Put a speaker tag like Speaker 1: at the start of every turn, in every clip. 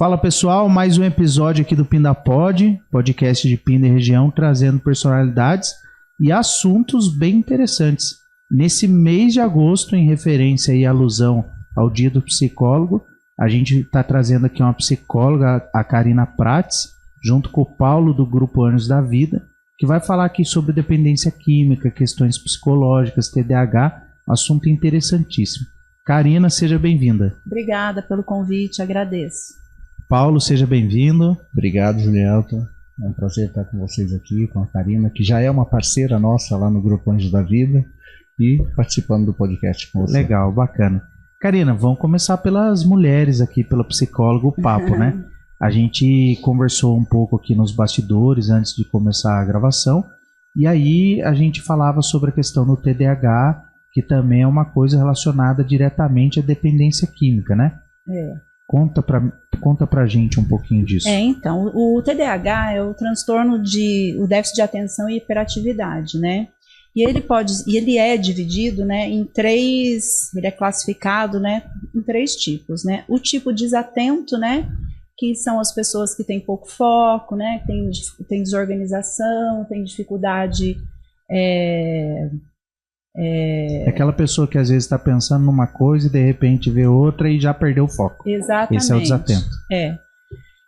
Speaker 1: Fala pessoal, mais um episódio aqui do PindaPod, podcast de Pinda e região, trazendo personalidades e assuntos bem interessantes. Nesse mês de agosto, em referência e alusão ao Dia do Psicólogo, a gente está trazendo aqui uma psicóloga, a Karina Prates, junto com o Paulo do Grupo Anjos da Vida, que vai falar aqui sobre dependência química, questões psicológicas, TDAH, assunto interessantíssimo. Karina, seja bem-vinda.
Speaker 2: Obrigada pelo convite, agradeço.
Speaker 1: Paulo, seja bem-vindo.
Speaker 3: Obrigado, Julielton. É um prazer estar com vocês aqui, com a Karina, que já é uma parceira nossa lá no Grupo Anjos da Vida e participando do podcast com você.
Speaker 1: Legal, bacana. Karina, vamos começar pelas mulheres aqui, pelo psicólogo, o papo, né? A gente conversou um pouco aqui nos bastidores antes de começar a gravação e aí a gente falava sobre a questão do TDAH, que também é uma coisa relacionada diretamente à dependência química, né? Conta pra gente um pouquinho disso.
Speaker 2: Então, o TDAH é o transtorno o déficit de atenção e hiperatividade, né? E ele é dividido, né, ele é classificado, né, em 3 tipos, né? O tipo desatento, né, que são as pessoas que têm pouco foco, né, tem desorganização, tem dificuldade.
Speaker 1: Aquela pessoa que às vezes está pensando numa coisa e de repente vê outra e já perdeu o foco.
Speaker 2: Exatamente.
Speaker 1: Esse é o desatento.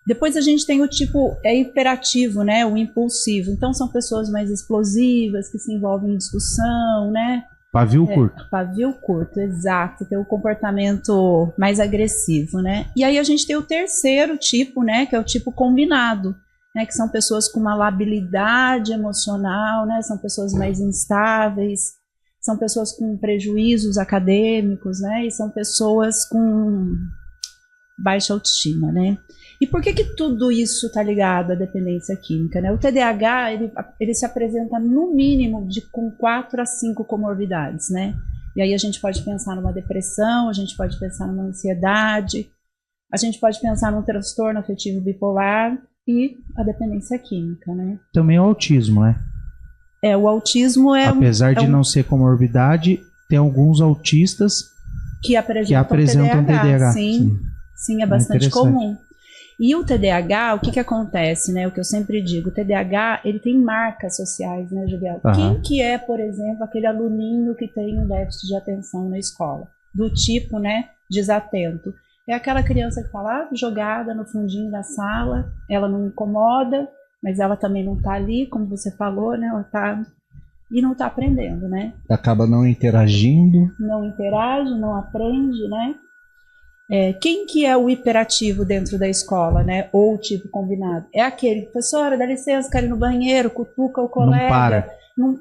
Speaker 2: Depois a gente tem o tipo hiperativo, né, o impulsivo. Então são pessoas mais explosivas, que se envolvem em discussão, né?
Speaker 1: Pavio curto.
Speaker 2: Pavio curto, exato. Tem o comportamento mais agressivo, né? E aí a gente tem o terceiro tipo, né, que é o tipo combinado, né, que são pessoas com uma labilidade emocional, né? São pessoas mais instáveis. São pessoas com prejuízos acadêmicos, né? E são pessoas com baixa autoestima, né? E por que tudo isso está ligado à dependência química, né? O TDAH, ele se apresenta no mínimo com 4 a 5 comorbidades, né? E aí a gente pode pensar numa depressão, a gente pode pensar numa ansiedade, a gente pode pensar num transtorno afetivo bipolar e a dependência química, né?
Speaker 1: Também é o autismo, né?
Speaker 2: O autismo
Speaker 1: apesar de não ser comorbidade, tem alguns autistas que apresentam TDAH.
Speaker 2: Sim, é bastante comum. E o TDAH, o que acontece, né? O que eu sempre digo, o TDAH, ele tem marcas sociais, né, Juliel? Quem que é, por exemplo, aquele aluninho que tem um déficit de atenção na escola? Do tipo, né, desatento. É aquela criança que está lá jogada no fundinho da sala, ela não incomoda, mas ela também não está ali, como você falou, né? Ela tá e não está aprendendo, né?
Speaker 3: Acaba não interagindo.
Speaker 2: Não interage, não aprende, né? Quem que é o hiperativo dentro da escola, né? Ou o tipo combinado? É aquele, professora, dá licença, quero ir no banheiro, cutuca o colega, não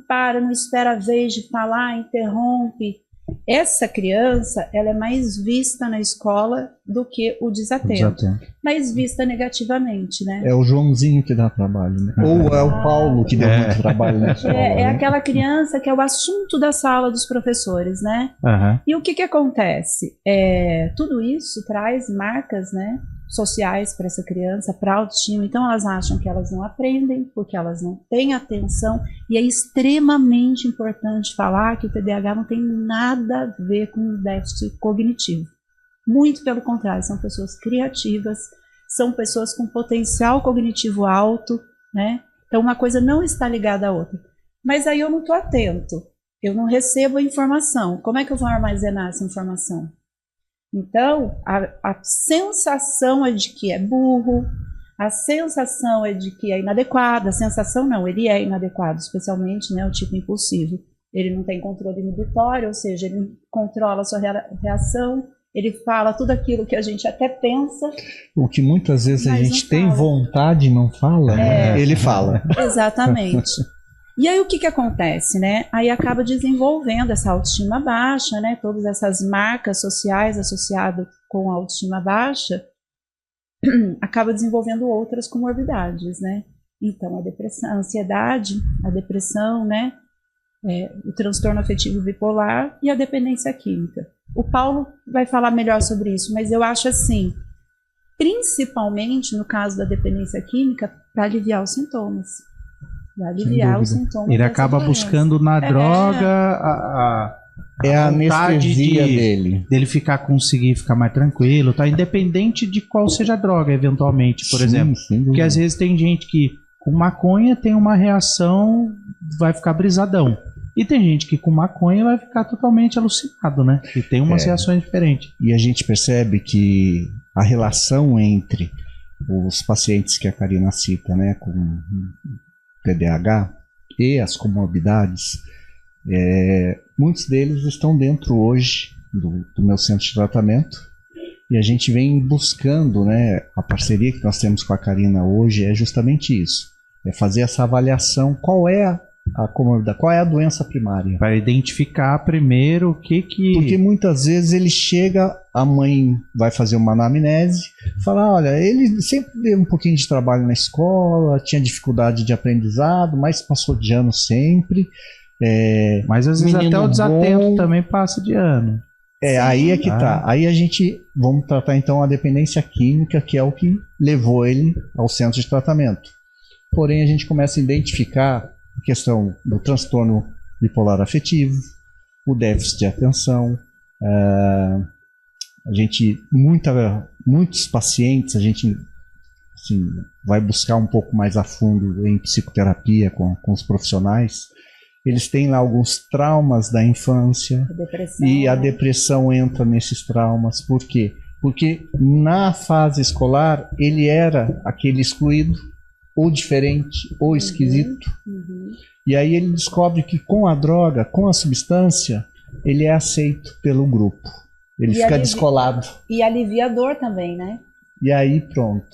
Speaker 2: espera a vez de falar, interrompe. Essa criança, ela é mais vista na escola do que o desatento. Mais vista negativamente, né?
Speaker 3: É o Joãozinho que dá trabalho, né? Ou é o Paulo que deu muito trabalho na escola.
Speaker 2: É aquela criança que é o assunto da sala dos professores, né? E o que acontece? Tudo isso traz marcas, né, sociais para essa criança, para a autoestima. Então elas acham que elas não aprendem, porque elas não têm atenção, e é extremamente importante falar que o TDAH não tem nada a ver com déficit cognitivo. Muito pelo contrário, são pessoas criativas, são pessoas com potencial cognitivo alto, né? Então uma coisa não está ligada à outra. Mas aí eu não estou atento, eu não recebo a informação. Como é que eu vou armazenar essa informação? Então, a sensação é de que é burro, a sensação é de que é inadequado, a sensação não, ele é inadequado, especialmente, né, o tipo impulsivo. Ele não tem controle inibitório, ou seja, ele controla a sua reação, ele fala tudo aquilo que a gente até pensa.
Speaker 3: O que muitas vezes a gente tem vontade e não fala, né? Ele fala.
Speaker 2: Exatamente. E aí o que acontece, né? Aí acaba desenvolvendo essa autoestima baixa, né? Todas essas marcas sociais associadas com a autoestima baixa, acaba desenvolvendo outras comorbidades, né? Então a depressão, a ansiedade, a depressão, né? O transtorno afetivo bipolar e a dependência química. O Paulo vai falar melhor sobre isso, mas eu acho assim, principalmente no caso da dependência química, para aliviar os sintomas. Para aliviar os sintomas.
Speaker 1: Ele acaba buscando na droga
Speaker 3: É a anestesia dele
Speaker 1: conseguir ficar mais tranquilo, tá? Independente de qual seja a droga, eventualmente, por exemplo. Porque às vezes tem gente que com maconha tem uma reação, vai ficar brisadão. E tem gente que com maconha vai ficar totalmente alucinado, né? E tem umas reações diferentes.
Speaker 3: E a gente percebe que a relação entre os pacientes que a Karina cita, né, com TDAH e as comorbidades, muitos deles estão dentro hoje do meu centro de tratamento, e a gente vem buscando, né, a parceria que nós temos com a Karina hoje é justamente isso, é fazer essa avaliação, qual é a comorbidade, qual é a doença primária.
Speaker 1: Para identificar primeiro o que...
Speaker 3: Porque muitas vezes ele chega, a mãe vai fazer uma anamnese, fala, olha, ele sempre deu um pouquinho de trabalho na escola, tinha dificuldade de aprendizado, mas passou de ano sempre.
Speaker 1: Mas às vezes até o desatento também passa de ano.
Speaker 3: Aí é que tá. Aí a gente, vamos tratar então a dependência química, que é o que levou ele ao centro de tratamento. Porém, a gente começa a identificar a questão do transtorno bipolar afetivo, o déficit de atenção, a gente, muitos pacientes, a gente assim, vai buscar um pouco mais a fundo em psicoterapia com os profissionais, eles têm lá alguns traumas da infância, e a depressão entra nesses traumas. Por quê? Porque na fase escolar ele era aquele excluído, ou diferente, ou esquisito. E aí ele descobre que com a droga, com a substância, ele é aceito pelo grupo. Ele fica descolado.
Speaker 2: E aliviador também, né?
Speaker 3: E aí pronto.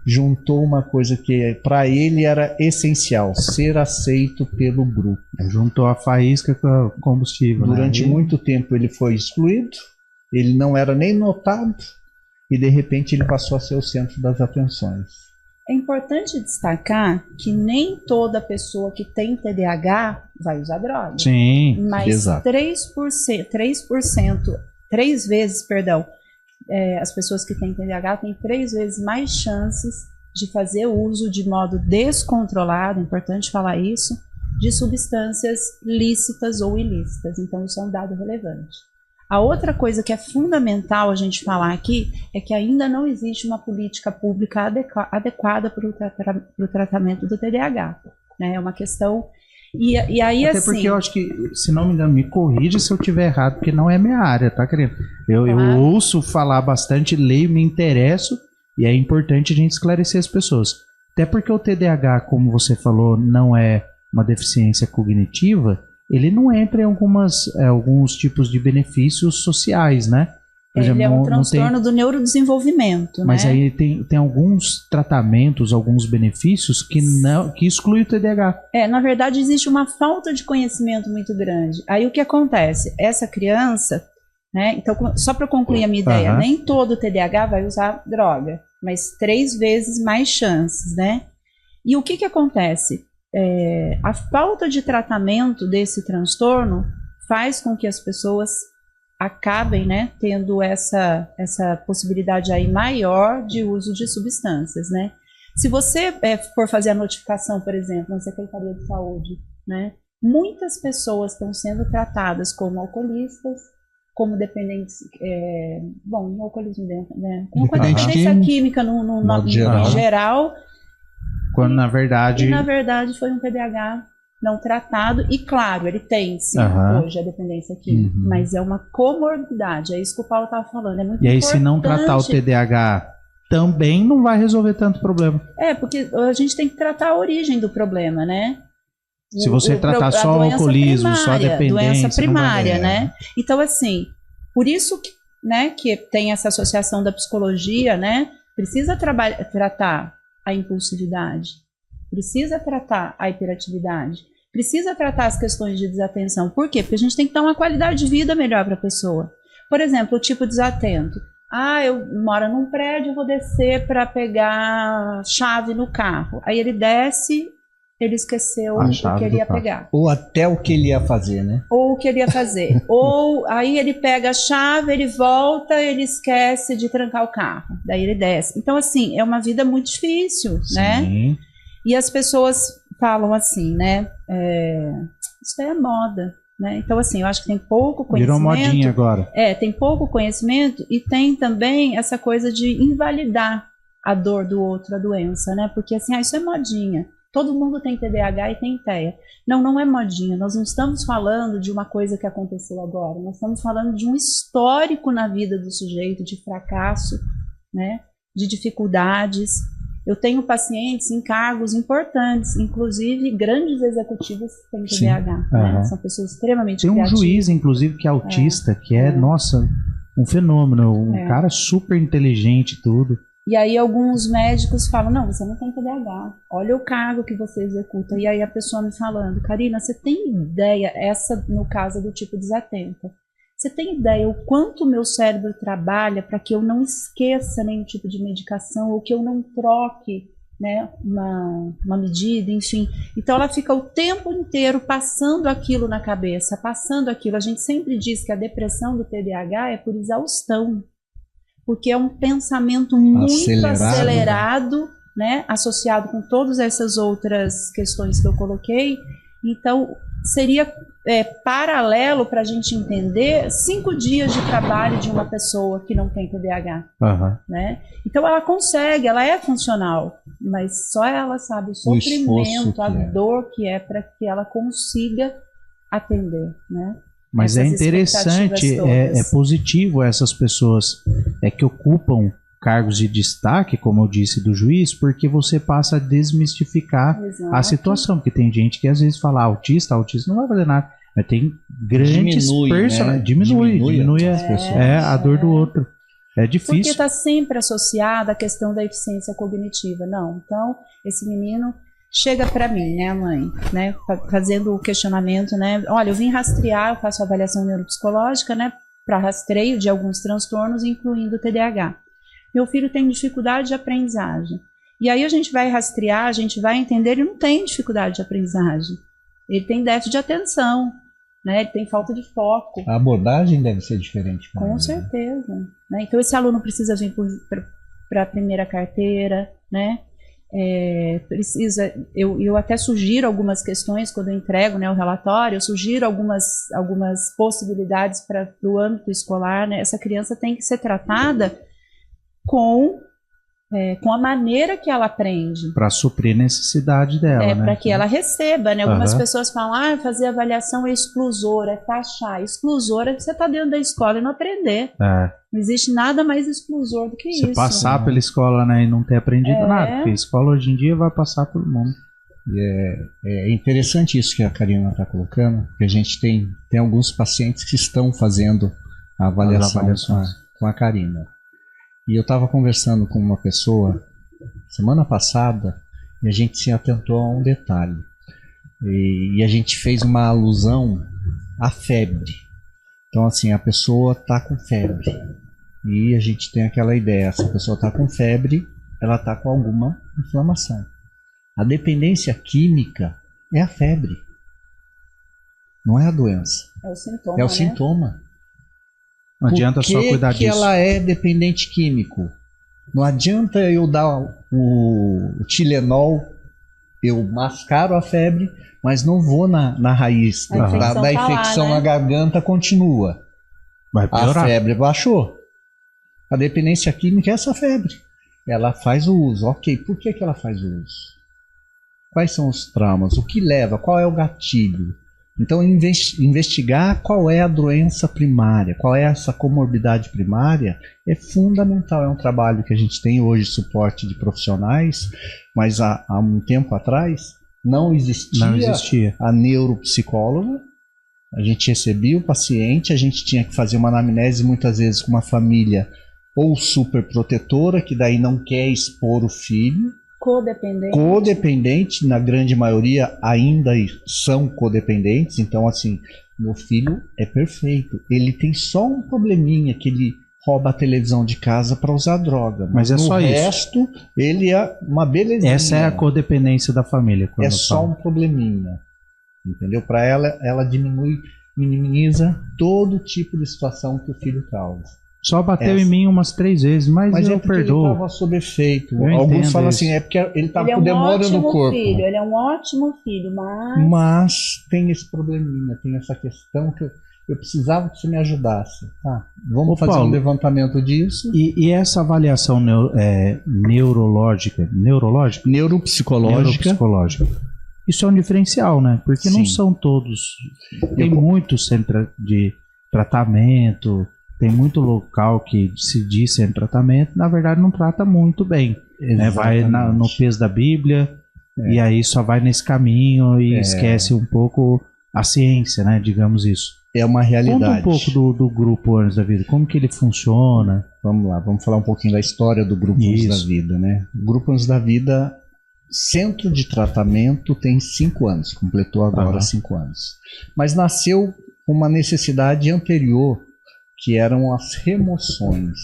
Speaker 3: Juntou uma coisa que para ele era essencial, ser aceito pelo grupo.
Speaker 1: Juntou a faísca com o combustível.
Speaker 3: Durante muito tempo ele foi excluído, ele não era nem notado, e de repente ele passou a ser o centro das atenções.
Speaker 2: É importante destacar que nem toda pessoa que tem TDAH vai usar droga.
Speaker 1: Sim,
Speaker 2: mas
Speaker 3: exato.
Speaker 2: 3 vezes, as pessoas que têm TDAH têm 3 vezes mais chances de fazer uso de modo descontrolado, é importante falar isso, de substâncias lícitas ou ilícitas. Então isso é um dado relevante. A outra coisa que é fundamental a gente falar aqui é que ainda não existe uma política pública adequada para o tratamento do TDAH. Né? É uma questão... E aí,
Speaker 1: até assim, porque eu acho que, se não me engano, me corrija se eu estiver errado, porque não é minha área, tá, querido? Eu ouço falar bastante, leio, me interesso, e é importante a gente esclarecer as pessoas. Até porque o TDAH, como você falou, não é uma deficiência cognitiva, ele não entra em alguns tipos de benefícios sociais, né?
Speaker 2: Por exemplo, é um transtorno do neurodesenvolvimento,
Speaker 1: mas
Speaker 2: né?
Speaker 1: aí tem alguns tratamentos, alguns benefícios que excluem o TDAH.
Speaker 2: Na verdade, existe uma falta de conhecimento muito grande. Aí o que acontece? Essa criança, né? Então, só para concluir a minha ideia, nem todo TDAH vai usar droga, mas 3 vezes mais chances, né? E o que acontece? A falta de tratamento desse transtorno faz com que as pessoas acabem, né, tendo essa possibilidade aí maior de uso de substâncias, né? Se você for fazer a notificação, por exemplo, na Secretaria de Saúde, né, muitas pessoas estão sendo tratadas como alcoolistas, como dependentes, no alcoolismo dentro, né, com dependência química no geral,
Speaker 1: quando na verdade
Speaker 2: foi um TDAH não tratado, e claro, ele tem sim hoje a dependência química, mas é uma comorbidade, é isso que o Paulo estava falando, é muito importante.
Speaker 1: E aí se não tratar o TDAH também não vai resolver tanto problema.
Speaker 2: Porque a gente tem que tratar a origem do problema, né?
Speaker 1: Se você tratar só o alcoolismo, só a dependência,
Speaker 2: doença primária, né? Então assim, por isso que, né, que tem essa associação da psicologia, né? Precisa tratar a impulsividade, precisa tratar a hiperatividade, precisa tratar as questões de desatenção. Por quê? Porque a gente tem que dar uma qualidade de vida melhor para a pessoa. Por exemplo, o tipo desatento. Eu moro num prédio, vou descer para pegar chave no carro. Aí ele desce, ele esqueceu o que ele ia pegar.
Speaker 3: Ou até o que ele ia fazer, né?
Speaker 2: Ou o que ele ia fazer. Ou aí ele pega a chave, ele volta, ele esquece de trancar o carro. Daí ele desce. Então, assim, é uma vida muito difícil, né? E as pessoas falam assim, né? Isso é moda. né? Então, assim, eu acho que tem pouco conhecimento.
Speaker 1: Virou modinha agora.
Speaker 2: Tem pouco conhecimento e tem também essa coisa de invalidar a dor do outro, a doença, né? Porque, assim, isso é modinha. Todo mundo tem TDAH e tem TEA. Não, não é modinha. Nós não estamos falando de uma coisa que aconteceu agora. Nós estamos falando de um histórico na vida do sujeito, de fracasso, né? De dificuldades. Eu tenho pacientes em cargos importantes, inclusive grandes executivos que têm TDAH. Né? São pessoas extremamente criativas.
Speaker 1: Tem um juiz, inclusive, que é autista, que é, nossa, um fenômeno. Um cara super inteligente e tudo.
Speaker 2: E aí alguns médicos falam, não, você não tem TDAH, olha o cargo que você executa. E aí a pessoa me falando, Karina, você tem ideia, essa no caso do tipo desatenta, você tem ideia o quanto o meu cérebro trabalha para que eu não esqueça nenhum tipo de medicação ou que eu não troque, né, uma medida, enfim. Então ela fica o tempo inteiro passando aquilo na cabeça, passando aquilo. A gente sempre diz que a depressão do TDAH é por exaustão, porque é um pensamento muito acelerado, né, associado com todas essas outras questões que eu coloquei. Então, seria paralelo para a gente entender 5 dias de trabalho de uma pessoa que não tem TDAH. Né? Então, ela consegue, ela é funcional, mas só ela sabe o sofrimento, a dor que é para que ela consiga atender, né?
Speaker 1: Mas é interessante, é positivo essas pessoas que ocupam cargos de destaque, como eu disse, do juiz, porque você passa a desmistificar a situação, porque tem gente que às vezes fala autista não vai fazer nada, mas tem grandes personagens, diminui as pessoas. A dor do outro. É difícil.
Speaker 2: Porque está sempre associada à questão da eficiência cognitiva. Não, então esse menino chega para mim, né, mãe, né, fazendo o questionamento, né, olha, eu vim rastrear, eu faço avaliação neuropsicológica, né, para rastreio de alguns transtornos, incluindo o TDAH. Meu filho tem dificuldade de aprendizagem. E aí a gente vai rastrear, a gente vai entender, ele não tem dificuldade de aprendizagem. Ele tem déficit de atenção, né, ele tem falta de foco.
Speaker 3: A abordagem deve ser diferente.
Speaker 2: Com certeza. Né? Então esse aluno precisa vir para a primeira carteira, né, eu até sugiro algumas questões quando eu entrego, né, o relatório, eu sugiro algumas possibilidades para o âmbito escolar, né? Essa criança tem que ser tratada com a maneira que ela aprende.
Speaker 1: Para suprir a necessidade dela, né?
Speaker 2: Para que ela receba, né? Algumas pessoas falam, fazer avaliação é exclusora, é taxar. Exclusora é que você está dentro da escola e não aprender. Não existe nada mais exclusor do que isso.
Speaker 1: Você passar pela escola, né, e não ter aprendido nada, porque a escola hoje em dia vai passar todo mundo.
Speaker 3: É interessante isso que a Karina está colocando, porque a gente tem alguns pacientes que estão fazendo a avaliação com a Karina. E eu estava conversando com uma pessoa semana passada e a gente se atentou a um detalhe. E a gente fez uma alusão à febre. Então, assim, a pessoa está com febre. E a gente tem aquela ideia, se a pessoa está com febre, ela está com alguma inflamação. A dependência química é a febre. Não é a doença.
Speaker 2: É o sintoma,
Speaker 3: É o sintoma.
Speaker 1: Não adianta só cuidar disso.
Speaker 3: Por que ela é dependente químico? Não adianta eu dar o Tilenol, eu mascaro a febre, mas não vou na raiz da infecção, né? Na garganta continua.
Speaker 1: Vai piorar.
Speaker 3: A febre baixou. A dependência química é essa febre. Ela faz o uso. Ok, por que ela faz o uso? Quais são os traumas? O que leva? Qual é o gatilho? Então, investigar qual é a doença primária, qual é essa comorbidade primária, é fundamental. É um trabalho que a gente tem hoje, suporte de profissionais, mas há um tempo atrás não existia a neuropsicóloga. A gente recebia o paciente, a gente tinha que fazer uma anamnese muitas vezes com uma família ou super protetora, que daí não quer expor o filho. Codependente, na grande maioria ainda são codependentes. Então, assim, meu filho é perfeito. Ele tem só um probleminha, que ele rouba a televisão de casa para usar droga.
Speaker 1: Mas é só isso.
Speaker 3: O resto, ele é uma belezinha.
Speaker 1: Essa é a codependência da família.
Speaker 3: É só um probleminha. Entendeu? Para ela minimiza todo tipo de situação que o filho causa.
Speaker 1: Só bateu em mim umas 3 vezes, mas eu perdoo.
Speaker 3: Ele estava sob efeito. Alguns falam assim, é porque ele estava com demora no corpo.
Speaker 2: Ele é um ótimo filho,
Speaker 3: mas tem esse probleminha, tem essa questão que eu precisava que você me ajudasse. Tá, vamos fazer Paulo, um levantamento disso.
Speaker 1: E essa avaliação neuropsicológica, isso é um diferencial, né? Porque não são todos. Tem muitos centros de tratamento, tem muito local que se diz centro de tratamento, na verdade não trata muito bem. Né? Vai no peso da Bíblia e aí só vai nesse caminho e esquece um pouco a ciência, né? Digamos isso.
Speaker 3: É uma realidade.
Speaker 1: Conta um pouco do Grupo Anjos da Vida, como que ele funciona?
Speaker 3: Vamos lá, vamos falar um pouquinho da história do Grupo Anjos da Vida, né? O Grupo Anjos da Vida, centro de tratamento, tem 5 anos, completou agora 5 anos. Mas nasceu uma necessidade anterior, que eram as remoções.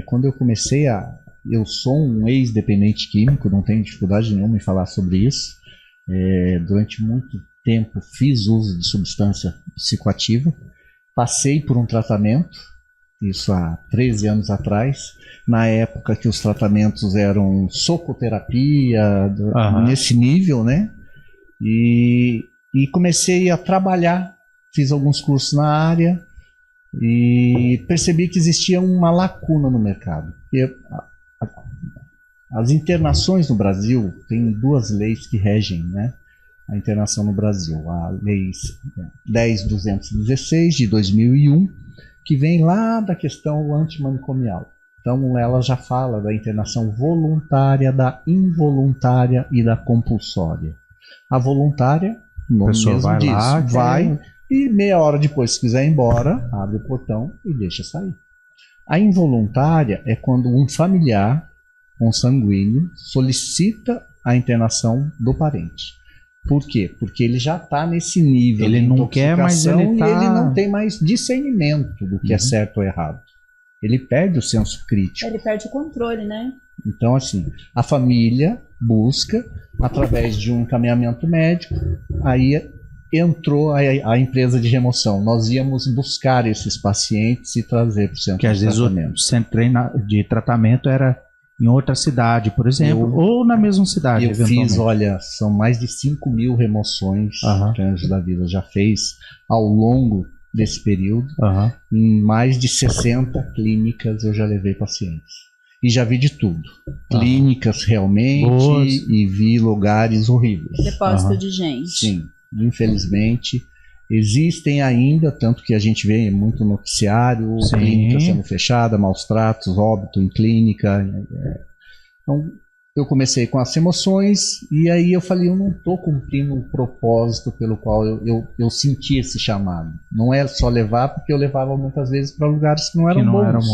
Speaker 3: Quando eu comecei eu sou um ex-dependente químico, não tenho dificuldade nenhuma em falar sobre isso. Durante muito tempo fiz uso de substância psicoativa, passei por um tratamento, isso há 13 anos atrás, na época que os tratamentos eram socoterapia, nesse nível, né? E comecei a trabalhar, fiz alguns cursos na área e percebi que existia uma lacuna no mercado. As internações no Brasil, tem 2 leis que regem, né, a internação no Brasil. A Lei 10.216 de 2001, que vem lá da questão antimanicomial. Então ela já fala da internação voluntária, da involuntária e da compulsória. A voluntária, no mesmo
Speaker 1: vai
Speaker 3: diz,
Speaker 1: lá,
Speaker 3: vai e meia hora depois, se quiser ir embora, abre o portão e deixa sair. A involuntária é quando um familiar consanguíneo solicita a internação do parente. Por quê? Porque ele já está nesse nível
Speaker 1: de
Speaker 3: intoxicação,
Speaker 1: não quer, mas ele
Speaker 3: não tem mais discernimento do que é certo ou errado. Ele perde o senso crítico.
Speaker 2: Ele perde o controle, né?
Speaker 3: Então, assim, a família busca, através de um encaminhamento médico, aí entrou a empresa de remoção. Nós íamos buscar esses pacientes e trazer para o centro de tratamento.
Speaker 1: Que às vezes o centro de tratamento era em outra cidade, por exemplo, ou na mesma cidade.
Speaker 3: Eu fiz, olha, são mais de 5.000 remoções que a Anjos da Vida já fez ao longo desse período. Em mais de 60 clínicas eu já levei pacientes. E já vi de tudo. Clínicas realmente e vi lugares horríveis.
Speaker 2: Depósito de gente.
Speaker 3: Sim, infelizmente. Existem ainda, tanto que a gente vê muito noticiário, clínica sendo fechada, maus tratos, óbito em clínica. Então, eu comecei com as emoções e aí eu falei, eu não estou cumprindo o propósito pelo qual eu senti esse chamado. Não é só levar, porque eu levava muitas vezes para lugares que não eram bons.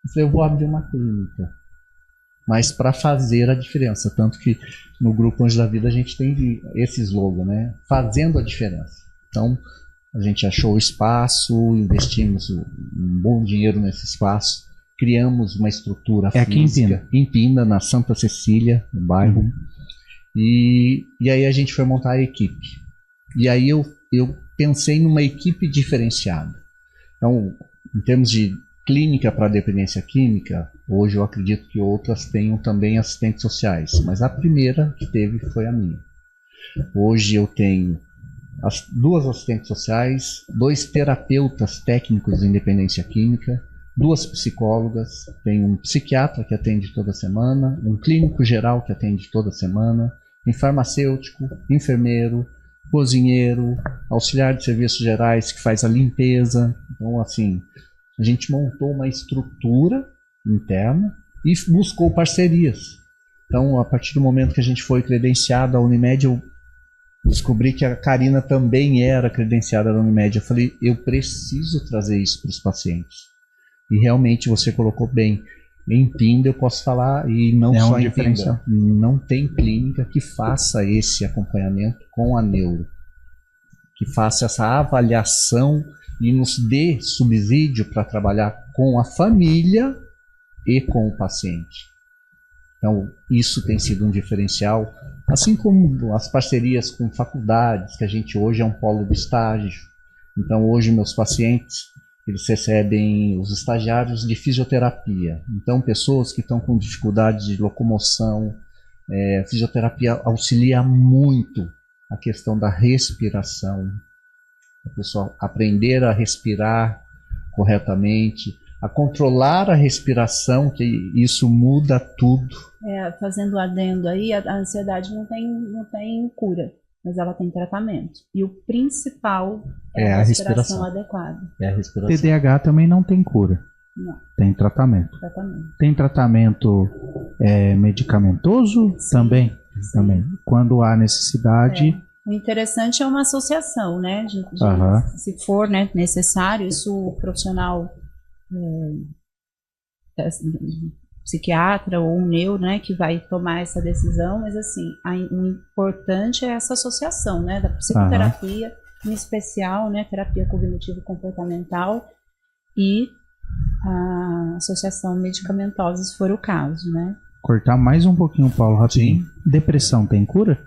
Speaker 3: Eu falei, eu vou abrir uma clínica, mas para fazer a diferença. Tanto que no Grupo Anjos da Vida a gente tem esse slogan, né? Fazendo a diferença. Então, a gente achou o espaço, investimos um bom dinheiro nesse espaço, criamos uma estrutura física
Speaker 1: aqui em
Speaker 3: Pina, na Santa Cecília, no bairro, e aí a gente foi montar a equipe. E aí eu pensei numa equipe diferenciada. Então, em termos de clínica para dependência química, hoje eu acredito que outras tenham também assistentes sociais, mas a primeira que teve foi a minha. Hoje eu tenho 2 assistentes sociais, 2 terapeutas técnicos de independência química, 2 psicólogas, tem um psiquiatra que atende toda semana, um clínico geral que atende toda semana, um farmacêutico, enfermeiro, cozinheiro, auxiliar de serviços gerais que faz a limpeza. Então, assim, a gente montou uma estrutura interna e buscou parcerias. Então, a partir do momento que a gente foi credenciado à Unimed, eu descobri que a Karina também era credenciada da Unimed. Eu falei, eu preciso trazer isso para os pacientes. E realmente você colocou bem. Em Pinda eu posso falar, e não só em Pinda, não tem clínica que faça esse acompanhamento com a neuro, que faça essa avaliação e nos dê subsídio para trabalhar com a família e com o paciente. Então, isso tem sido um diferencial, assim como as parcerias com faculdades, que a gente hoje é um polo de estágio. Então, hoje meus pacientes, eles recebem os estagiários de fisioterapia. Então, pessoas que estão com dificuldade de locomoção, a fisioterapia auxilia muito a questão da respiração. A pessoa aprender a respirar corretamente, a controlar a respiração, que isso muda tudo.
Speaker 2: Fazendo adendo aí, a ansiedade não tem cura, mas ela tem tratamento. E o principal é a respiração adequada.
Speaker 3: É a respiração.
Speaker 1: TDAH também não tem cura.
Speaker 2: Não.
Speaker 1: Tem tratamento. Tem tratamento medicamentoso? Sim. Também. Quando há necessidade.
Speaker 2: O interessante é uma associação, né? Se for, né, necessário, isso o profissional psiquiatra ou um neuro, né, que vai tomar essa decisão, mas assim, o importante é essa associação, né, da psicoterapia, em especial, né, terapia cognitivo-comportamental e a associação medicamentosa, se for o caso, né.
Speaker 1: Cortar mais um pouquinho, Paulo, rapidinho. Sim. Depressão tem cura?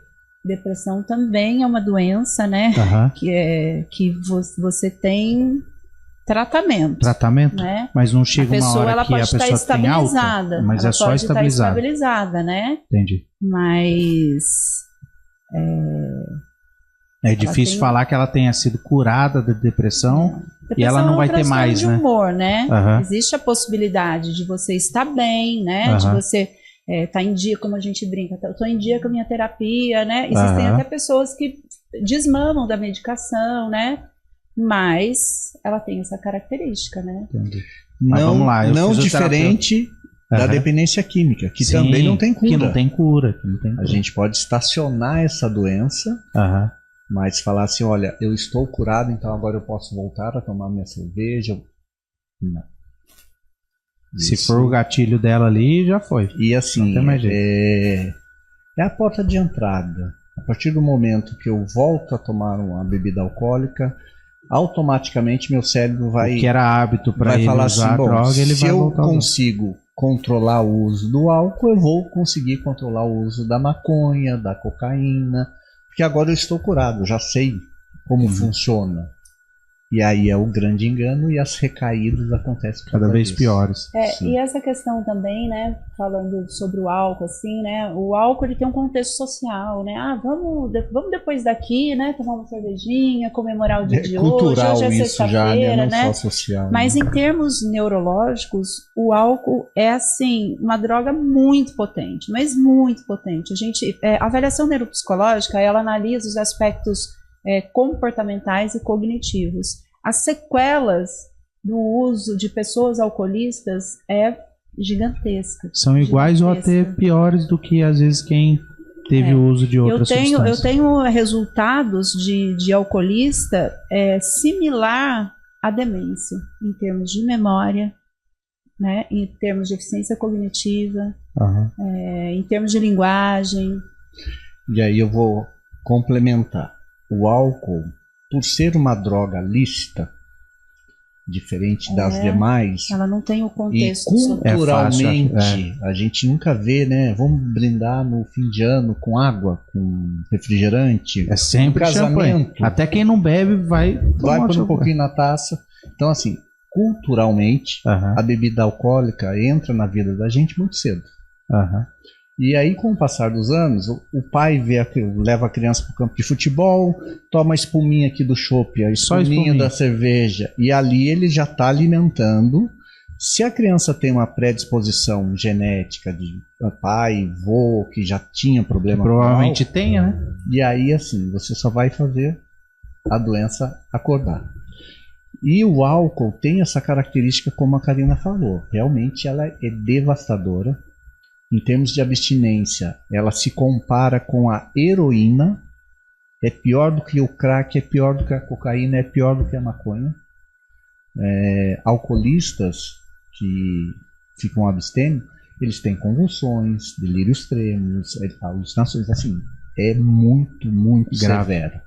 Speaker 2: Depressão também é uma doença, né, que você tem tratamento, né?
Speaker 1: Mas não chega uma hora que a pessoa tem alta, mas é só
Speaker 2: estabilizada, né?
Speaker 1: Entendi.
Speaker 2: Mas
Speaker 1: é difícil falar que ela tenha sido curada da depressão e ela não vai ter mais, né?
Speaker 2: Humor, né? Existe a possibilidade de você estar bem, né? De você estar em dia, como a gente brinca, eu estou em dia com a minha terapia, né? Existem até pessoas que desmamam da medicação, né? Mas ela tem essa característica, né?
Speaker 1: Entendi. Mas vamos lá,
Speaker 3: não diferente da dependência química, que também não tem cura.
Speaker 1: Que não tem cura.
Speaker 3: A gente pode estacionar essa doença, mas falar assim, olha, eu estou curado, então agora eu posso voltar a tomar minha cerveja. Não.
Speaker 1: Se for o gatilho dela ali, já foi.
Speaker 3: E assim, é a porta de entrada. A partir do momento que eu volto a tomar uma bebida alcoólica, automaticamente meu cérebro vai...
Speaker 1: O que era hábito para ele
Speaker 3: falar
Speaker 1: usar
Speaker 3: assim,
Speaker 1: a droga, ele
Speaker 3: se
Speaker 1: vai
Speaker 3: eu
Speaker 1: voltar
Speaker 3: consigo controlar o uso do álcool, eu vou conseguir controlar o uso da maconha, da cocaína, porque agora eu estou curado, já sei como funciona. E aí é o grande engano e as recaídas acontecem
Speaker 1: cada vez piores.
Speaker 2: E essa questão também, né, falando sobre o álcool, assim, né, o álcool ele tem um contexto social, né, vamos depois daqui, né, tomar uma cervejinha, comemorar o dia de
Speaker 3: cultural,
Speaker 2: hoje é sexta-feira,
Speaker 3: né,
Speaker 2: não
Speaker 3: só social.
Speaker 2: Mas em termos neurológicos, o álcool é, assim, uma droga muito potente, mas muito potente. A avaliação neuropsicológica, ela analisa os aspectos comportamentais e cognitivos. As sequelas do uso de pessoas alcoolistas é gigantesca.
Speaker 1: São iguais ou até piores do que às vezes quem teve o uso de outras substâncias.
Speaker 2: Eu tenho resultados de alcoolista similar à demência, em termos de memória, né, em termos de eficiência cognitiva, em termos de linguagem.
Speaker 3: E aí eu vou complementar. O álcool, por ser uma droga lícita, diferente das demais,
Speaker 2: ela não tem o contexto.
Speaker 3: E culturalmente, a gente nunca vê, né? Vamos brindar no fim de ano com água, com refrigerante.
Speaker 1: É sempre casamento. Até quem não bebe vai
Speaker 3: pôr um pouquinho na taça. Então, assim, culturalmente, a bebida alcoólica entra na vida da gente muito cedo. E aí, com o passar dos anos, o pai leva a criança para o campo de futebol, toma a espuminha aqui do chopp, a espuminha da cerveja, e ali ele já está alimentando. Se a criança tem uma predisposição genética de pai, vô, que já tinha problema
Speaker 1: provavelmente
Speaker 3: com
Speaker 1: tenha, né?
Speaker 3: E aí, assim, você só vai fazer a doença acordar. E o álcool tem essa característica, como a Karina falou. Realmente ela é devastadora. Em termos de abstinência, ela se compara com a heroína. É pior do que o crack, é pior do que a cocaína, é pior do que a maconha. Alcoolistas que ficam abstêmios, eles têm convulsões, delírios trêmulos, alucinações, assim, é muito, muito severo.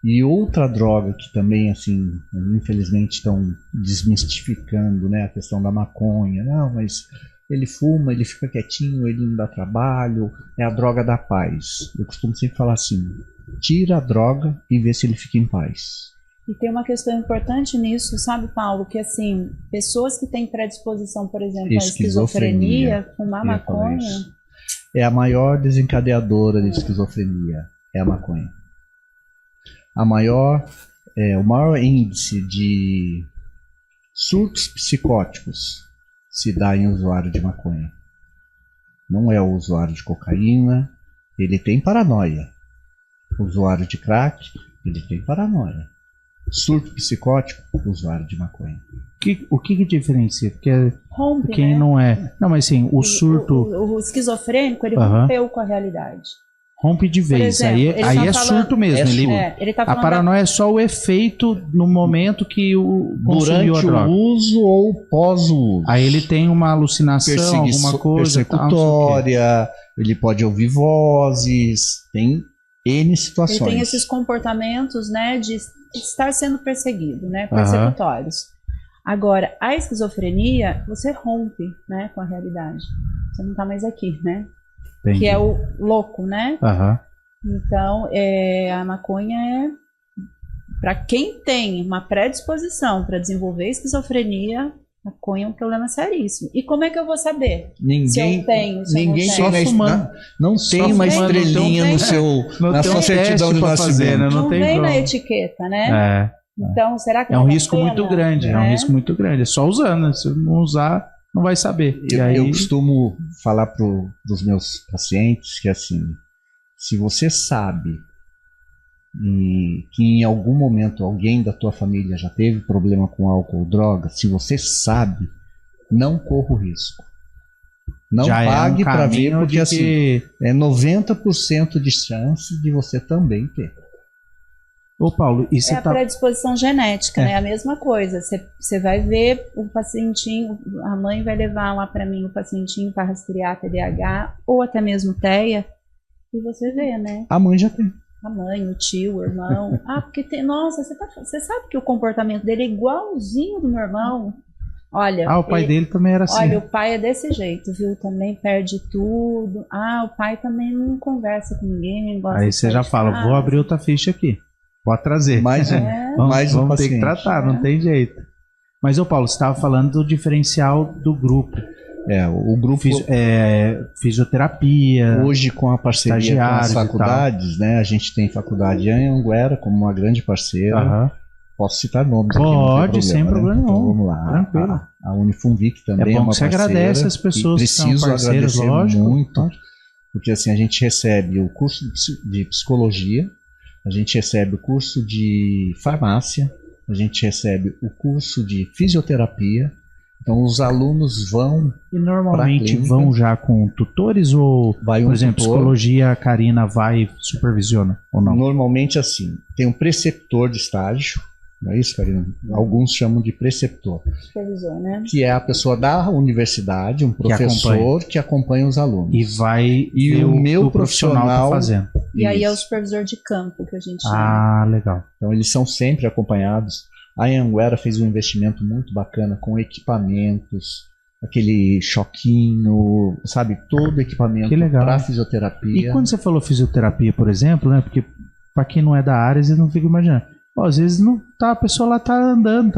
Speaker 3: E outra droga que também, assim, infelizmente estão desmistificando, né, a questão da maconha. Não, mas ele fuma, ele fica quietinho, ele não dá trabalho, é a droga da paz. Eu costumo sempre falar assim, tira a droga e vê se ele fica em paz.
Speaker 2: E tem uma questão importante nisso, sabe, Paulo? Que, assim, pessoas que têm predisposição, por exemplo, à esquizofrenia, fumar maconha...
Speaker 3: É a maior desencadeadora de esquizofrenia, é a maconha. O maior índice de surtos psicóticos se dá em usuário de maconha. Não é o usuário de cocaína, ele tem paranoia. O usuário de crack, ele tem paranoia. Surto psicótico, usuário de maconha.
Speaker 1: O que diferencia? Porque
Speaker 2: rompe,
Speaker 1: quem
Speaker 2: né?
Speaker 1: não é... Não, mas assim, o surto...
Speaker 2: O esquizofrênico, ele rompeu com a realidade.
Speaker 1: Rompe de vez. Exemplo, aí é surto mesmo.
Speaker 2: Ele tá
Speaker 1: a paranoia é só o efeito no momento que o consumiu
Speaker 3: durante o uso ou pós-uso.
Speaker 1: Aí ele tem uma alucinação, alguma coisa.
Speaker 3: Persecutória, ele pode ouvir vozes, tem N situações.
Speaker 2: Ele tem esses comportamentos, né, de estar sendo perseguido, né, persecutórios. Agora, a esquizofrenia, você rompe, né, com a realidade. Você não está mais aqui, né? Entendi. Que é o louco, né? Então, a maconha é... Para quem tem uma predisposição para desenvolver esquizofrenia, a maconha é um problema seríssimo. E como é que eu vou saber se eu tenho, se
Speaker 3: ninguém
Speaker 2: eu não tenho?
Speaker 3: Só fumando. Não tem uma estrelinha na sua certidão de nascimento.
Speaker 2: Não vem na etiqueta, né? Então, será que
Speaker 1: é um risco muito grande, é um risco muito grande. É só usando, se não usar, não vai saber.
Speaker 3: Eu costumo falar para os meus pacientes que, assim, se você sabe que em algum momento alguém da tua família já teve problema com álcool ou droga, se você sabe, não corra o risco. Não já pague para ver, porque assim, é 90% de chance de você também ter.
Speaker 1: Ô Paulo, e você
Speaker 2: a predisposição genética, né? A mesma coisa. Você vai ver o pacientinho, a mãe vai levar lá para mim o pacientinho para rastrear TDAH ou até mesmo TEA, e você vê, né?
Speaker 3: A mãe já tem.
Speaker 2: A mãe, o tio, o irmão. Porque tem. Nossa, você sabe que o comportamento dele é igualzinho do meu irmão? Olha.
Speaker 1: O pai dele também era assim.
Speaker 2: Olha, o pai é desse jeito, viu? Também perde tudo. O pai também não conversa com ninguém.
Speaker 1: Aí você já fala, vou abrir outra ficha aqui. Pode trazer.
Speaker 3: Mais
Speaker 1: vamos ter que tratar, não tem jeito. Mas, ô Paulo, você estava falando do diferencial do grupo.
Speaker 3: O grupo...
Speaker 1: Fisioterapia.
Speaker 3: Hoje, com a parceria com as faculdades, né? A gente tem faculdade em Anhanguera como uma grande parceira. Posso citar nomes aqui,
Speaker 1: pode, sem problema nenhum.
Speaker 3: Então, vamos lá.
Speaker 1: Tranquilo.
Speaker 3: A Unifunvic também é uma parceira.
Speaker 1: Você agradece as pessoas que são parceiras,
Speaker 3: lógico. Muito, porque assim, a gente recebe o curso de psicologia, a gente recebe o curso de farmácia, a gente recebe o curso de fisioterapia. Então os alunos vão.
Speaker 1: E normalmente vão já com tutores ou, por exemplo, psicologia, a Karina vai supervisiona ou não?
Speaker 3: Normalmente assim, tem um preceptor de estágio, não é isso, Karina? Alguns chamam de preceptor.
Speaker 2: Supervisor, né?
Speaker 3: Que é a pessoa da universidade, um professor que acompanha os alunos.
Speaker 1: E o meu profissional tá fazendo.
Speaker 2: E aí é o supervisor de campo que a gente chama.
Speaker 1: Legal.
Speaker 3: Então eles são sempre acompanhados. A Anhanguera fez um investimento muito bacana com equipamentos, aquele choquinho, sabe? Todo equipamento para fisioterapia.
Speaker 1: E quando você falou fisioterapia, por exemplo, né? Porque para quem não é da área, você não fica imaginando. Às vezes não tá, a pessoa lá tá andando,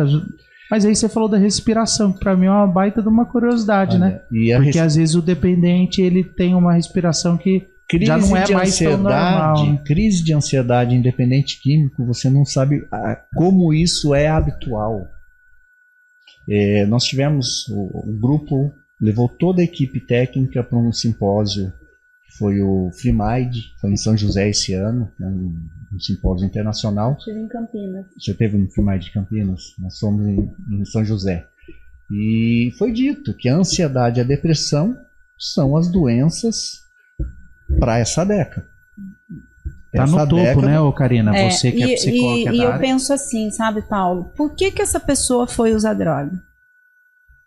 Speaker 1: mas aí você falou da respiração, que para mim é uma baita de uma curiosidade, né? Porque às vezes o dependente ele tem uma respiração que já não é mais tão normal, né?
Speaker 3: Crise de ansiedade independente químico, você não sabe como isso é habitual. Nós tivemos, o grupo levou toda a equipe técnica para um simpósio, que foi o FreeMind, foi em São José esse ano, um simpósio internacional.
Speaker 2: Estive em Campinas.
Speaker 3: Você teve um FreeMind de Campinas? Nós fomos em São José. E foi dito que a ansiedade e a depressão são as doenças para essa década.
Speaker 1: Tá no topo, né, Karina? Você que é psicóloga
Speaker 2: e eu penso assim, sabe, Paulo? Por que essa pessoa foi usar droga?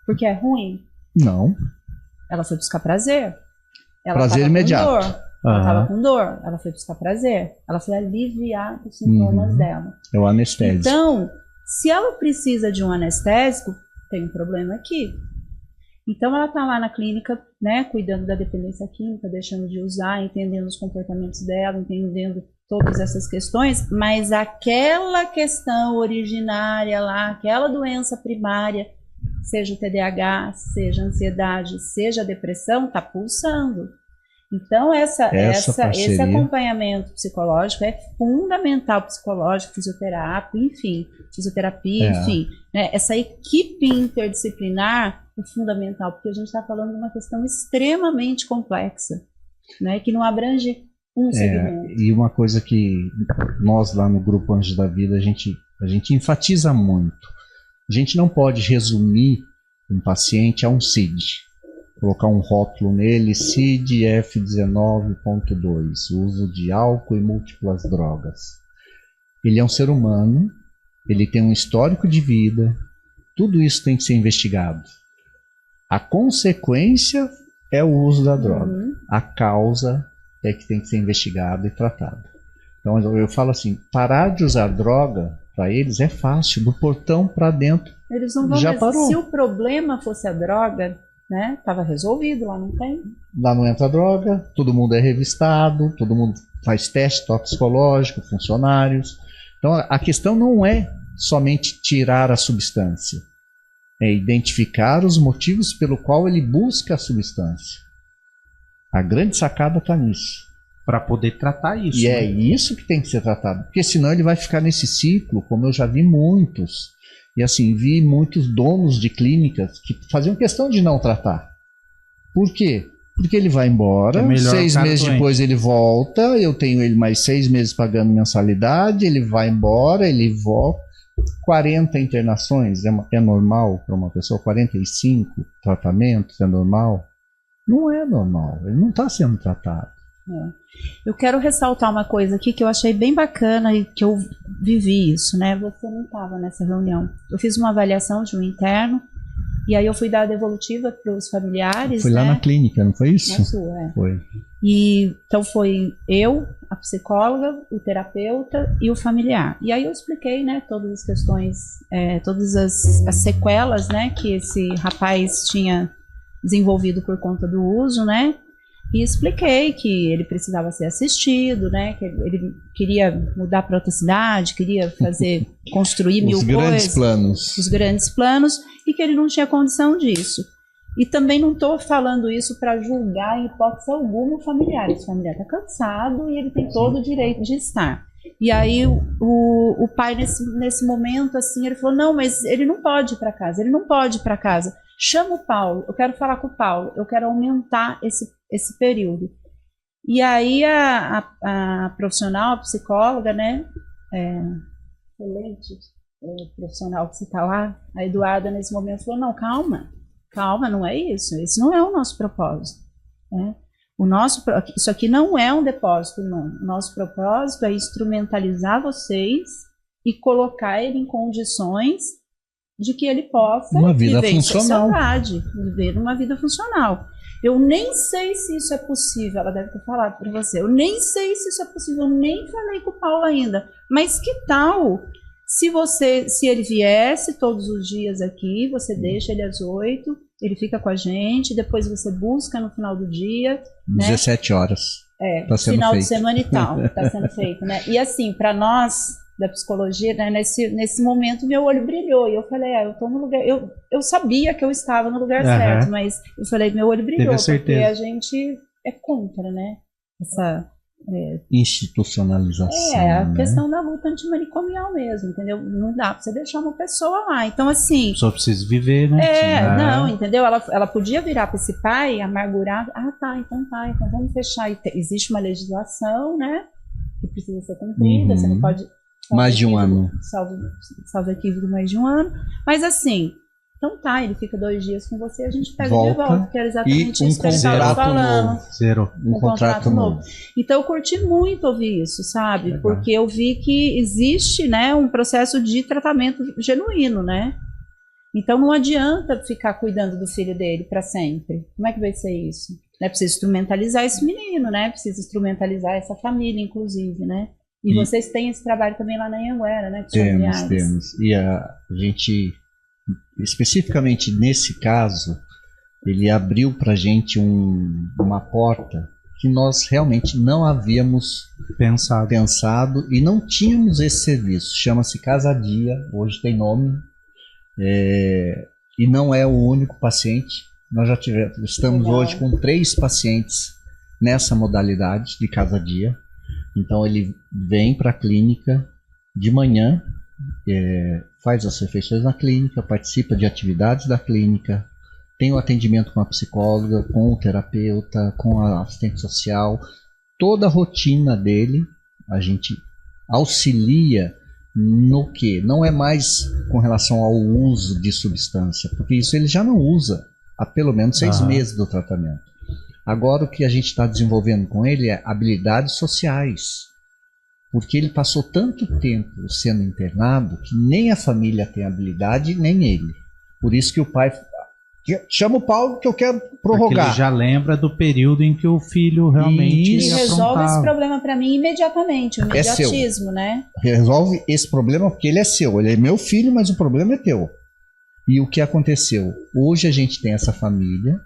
Speaker 2: Porque é ruim?
Speaker 3: Não.
Speaker 2: Ela foi buscar prazer.
Speaker 3: Prazer imediato.
Speaker 2: Ela estava com dor. Ela foi buscar prazer. Ela foi aliviar os sintomas dela.
Speaker 3: É o anestésico.
Speaker 2: Então, se ela precisa de um anestésico, tem um problema aqui. Então ela está lá na clínica, né, cuidando da dependência química, deixando de usar, entendendo os comportamentos dela, entendendo todas essas questões, mas aquela questão originária lá, aquela doença primária, seja o TDAH, seja a ansiedade, seja a depressão, está pulsando. Então, esse acompanhamento psicológico é fundamental, psicológico, fisioterapia, enfim. Né? Essa equipe interdisciplinar é fundamental, porque a gente está falando de uma questão extremamente complexa, né? Que não abrange um segmento.
Speaker 3: E uma coisa que nós lá no Grupo Anjos da Vida, a gente enfatiza muito. A gente não pode resumir um paciente a um CID. Colocar um rótulo nele, CID F19.2, uso de álcool e múltiplas drogas. Ele é um ser humano, ele tem um histórico de vida, tudo isso tem que ser investigado. A consequência é o uso da droga, a causa é que tem que ser investigada e tratada. Então eu falo assim, parar de usar droga, para eles é fácil, do portão para dentro,
Speaker 2: eles não vão
Speaker 3: já parou.
Speaker 2: Se o problema fosse a droga, né, estava resolvido, lá não tem.
Speaker 3: Lá não entra droga, todo mundo é revistado, todo mundo faz teste toxicológico, funcionários. Então a questão não é somente tirar a substância, é identificar os motivos pelo qual ele busca a substância. A grande sacada está nisso.
Speaker 1: Para poder tratar isso.
Speaker 3: E é isso que tem que ser tratado, porque senão ele vai ficar nesse ciclo, como eu já vi muitos. E assim, vi muitos donos de clínicas que faziam questão de não tratar. Por quê? Porque ele vai embora, 6 meses depois ele volta, eu tenho ele mais 6 meses pagando mensalidade, ele vai embora, ele volta. 40 internações é normal para uma pessoa? 45 tratamentos é normal? Não é normal, ele não está sendo tratado.
Speaker 2: Eu quero ressaltar uma coisa aqui que eu achei bem bacana e que eu vivi isso, né? Você não estava nessa reunião. Eu fiz uma avaliação de um interno e aí eu fui dar a devolutiva para os familiares.
Speaker 3: Foi lá na clínica, não foi isso?
Speaker 2: Na sua,
Speaker 3: Foi.
Speaker 2: E então foi eu, a psicóloga, o terapeuta e o familiar. E aí eu expliquei, né, todas as questões, todas as sequelas, né, que esse rapaz tinha desenvolvido por conta do uso, né? E expliquei que ele precisava ser assistido, né? Que ele queria mudar para outra cidade, queria construir mil coisas. Os grandes planos, e que ele não tinha condição disso. E também não estou falando isso para julgar em hipótese alguma o familiar. Esse familiar está cansado e ele tem todo o direito de estar. E aí o pai, nesse momento, assim, ele falou, não, mas ele não pode ir para casa, ele não pode ir para casa. Chama o Paulo, eu quero falar com o Paulo, eu quero aumentar esse período. E aí a profissional, a psicóloga, né, excelente profissional que você está lá, a Eduarda nesse momento falou, não, calma, não é isso, esse não é o nosso propósito, né? Isso aqui não é um depósito humano, o nosso propósito é instrumentalizar vocês e colocar ele em condições de que ele possa viver em sociedade, viver uma vida funcional. Eu nem sei se isso é possível, ela deve ter falado para você, eu nem sei se isso é possível, eu nem falei com o Paulo ainda, mas que tal se ele viesse todos os dias aqui, você deixa ele às 8, ele fica com a gente, depois você busca no final do dia,
Speaker 3: 17 horas.
Speaker 2: Tá sendo final feito. De semana e tal, está sendo feito, né? E assim, para nós da psicologia, né, nesse momento meu olho brilhou e eu falei, eu tô no lugar, eu sabia que eu estava no lugar certo, mas eu falei, meu olho brilhou, porque a gente é contra, né, essa
Speaker 3: institucionalização,
Speaker 2: a questão da luta antimanicomial mesmo, entendeu? Não dá pra você deixar uma pessoa lá, então assim,
Speaker 1: só precisa viver, né?
Speaker 2: Não, entendeu? Ela podia virar para esse pai amargurado, então vamos fechar, existe uma legislação, né, que precisa ser cumprida, você não pode
Speaker 3: mais de um ano.
Speaker 2: Salvo equívoco, mais de um ano. Mas assim, então ele fica 2 dias com você, a gente pega de volta, que era exatamente isso que ele estava falando.
Speaker 3: Um contrato novo.
Speaker 2: Então eu curti muito ouvir isso, sabe? Legal. Porque eu vi que existe, né, um processo de tratamento genuíno, né? Então não adianta ficar cuidando do filho dele para sempre. Como é que vai ser isso? Precisa instrumentalizar esse menino, né? Precisa instrumentalizar essa família, inclusive, né? E vocês têm esse trabalho também lá na Anhanguera, né?
Speaker 3: Temos. E a gente, especificamente nesse caso, ele abriu para a gente uma porta que nós realmente não havíamos pensado e não tínhamos esse serviço. Chama-se Casa Dia, hoje tem nome, e não é o único paciente. Nós já estamos hoje com 3 pacientes nessa modalidade de Casa Dia. Então ele vem para a clínica de manhã, faz as refeições na clínica, participa de atividades da clínica, tem o atendimento com a psicóloga, com o terapeuta, com a assistente social. Toda a rotina dele a gente auxilia no que? Não é mais com relação ao uso de substância, porque isso ele já não usa há pelo menos 6 meses do tratamento. Agora o que a gente está desenvolvendo com ele é habilidades sociais, porque ele passou tanto tempo sendo internado que nem a família tem habilidade, nem ele. Por isso que o pai chama o Paulo que eu quero prorrogar.
Speaker 1: Porque ele já lembra do período em que o filho realmente
Speaker 2: e resolve esse problema para mim imediatamente, o imediatismo, né?
Speaker 3: Resolve esse problema porque ele é seu, ele é meu filho, mas o problema é teu. E o que aconteceu? Hoje a gente tem essa família.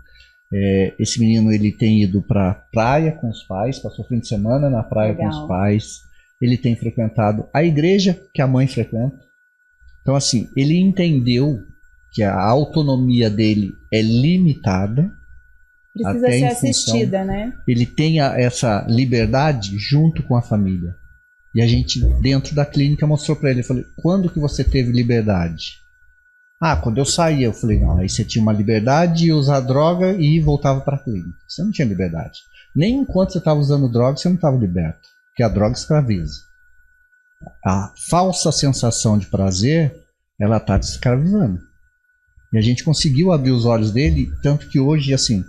Speaker 3: Esse menino ele tem ido para praia com os pais, passou o fim de semana na praia com os pais. Ele tem frequentado a igreja que a mãe frequenta. Então assim, ele entendeu que a autonomia dele é limitada.
Speaker 2: Precisa ser assistida, né?
Speaker 3: Ele tem essa liberdade junto com a família. E a gente, dentro da clínica, mostrou para ele. Eu falei, quando que você teve liberdade? Quando eu saía. Eu falei, não, aí você tinha uma liberdade de usar droga e voltava para a clínica. Você não tinha liberdade. Nem enquanto você estava usando droga, você não estava liberto. Porque a droga escraviza. A falsa sensação de prazer, ela está te escravizando. E a gente conseguiu abrir os olhos dele, tanto que hoje, assim,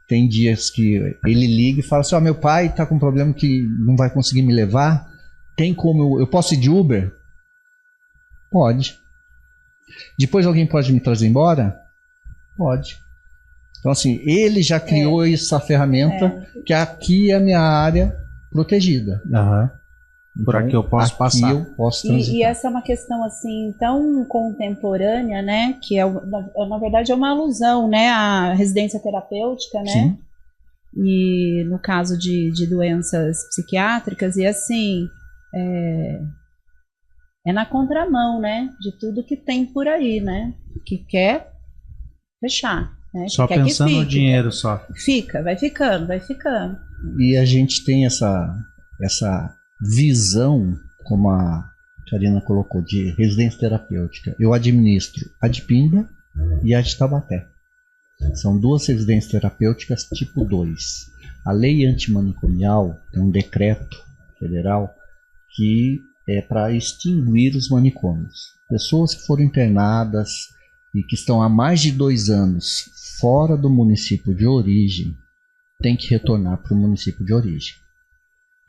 Speaker 3: tem dias que ele liga e fala assim, meu pai está com um problema que não vai conseguir me levar, tem como eu posso ir de Uber? Pode. Depois alguém pode me trazer embora? Pode. Então, assim, ele já criou essa ferramenta, que aqui é a minha área protegida.
Speaker 1: Por aqui eu posso passar.
Speaker 3: Eu posso transitar.
Speaker 2: E essa é uma questão assim tão contemporânea, né? Que na verdade é uma alusão, né? À residência terapêutica, né?
Speaker 3: Sim.
Speaker 2: E no caso de doenças psiquiátricas, e assim é na contramão, né? De tudo que tem por aí, né? Que quer fechar. Né?
Speaker 1: Só
Speaker 2: que
Speaker 1: pensando no dinheiro só.
Speaker 2: Vai ficando.
Speaker 3: E a gente tem essa visão, como a Karina colocou, de residência terapêutica. Eu administro a de Pinda e a de Taubaté. São 2 residências terapêuticas tipo 2. A lei antimanicomial tem um decreto federal que é para extinguir os manicômios. Pessoas que foram internadas e que estão há mais de 2 anos fora do município de origem têm que retornar para o município de origem.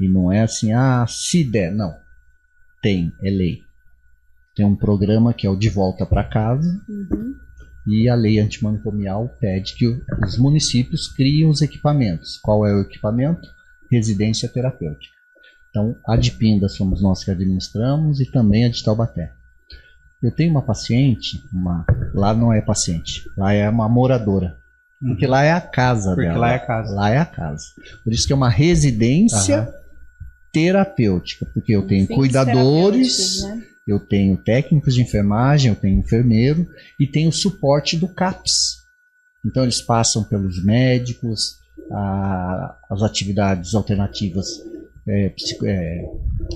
Speaker 3: E não é assim, se der, não. É lei. Tem um programa que é o De Volta para Casa, e a lei antimanicomial pede que os municípios criem os equipamentos. Qual é o equipamento? Residência terapêutica. Então, a de Pinda somos nós que administramos e também a de Taubaté. Eu tenho uma paciente, lá não é paciente, lá é uma moradora. Porque lá é a casa dela.
Speaker 1: Lá é a casa.
Speaker 3: Lá é a casa. Por isso que é uma residência terapêutica, porque eu tenho cuidadores, né? Eu tenho técnicos de enfermagem, eu tenho enfermeiro e tenho o suporte do CAPS. Então eles passam pelos médicos, as atividades alternativas,